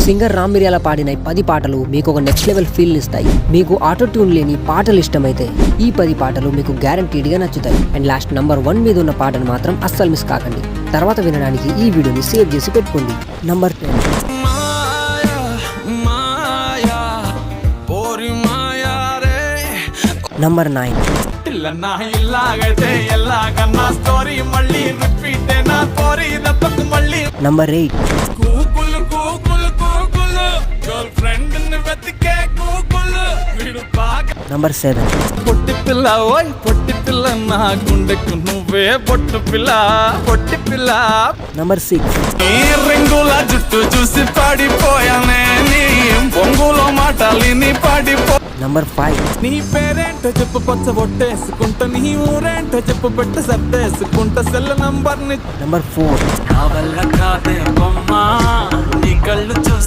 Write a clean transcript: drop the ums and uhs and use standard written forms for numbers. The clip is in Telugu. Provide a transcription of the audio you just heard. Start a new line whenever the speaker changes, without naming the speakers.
సింగర్ రామ్ మిరియాల పాడిన 10 పాటలు మీకు ఒక నెక్స్ట్ లెవెల్ ఫీల్ ఇస్తాయి. మీకు ఆటో ట్యూన్ లేని పాటలు ఇష్టమైతే ఈ 10 పాటలు మీకు గ్యారంటీడ్ గా నచ్చుతాయి. అండ్ లాస్ట్ నంబర్ 1 మీద ఉన్న పాటను మాత్రం అస్సలు మిస్ కాకండి. తర్వాత వినడానికి ఈ వీడియోని సేవ్ చేసి పెట్టుకోండి. నంబర్ 10 నంబర్ 9 నంబర్ 8 నంబర్ 7
పొట్టి పిల్ల ఓయ్ పొట్టి పిల్ల నా గుండెకు నువ్వే పొట్టు పిల్ల పొట్టి పిల్ల.
నంబర్ 6
నీ రింగుల జుట్టు చూసి పడిపోయానే నీ పొంగులో మాటలిని పడిపో.
నంబర్ 5
నీ పేరేంటో చెప్పు పచ్చ బొట్టేసుకుంటా నీ ఊరేంటో చెప్పు పెట్ట సర్దేసుకుంటా సెల్ నంబర్ ని.
నంబర్ 4
నా వల్ల కాదే బొమ్మ నీ కళ్ళు చూసి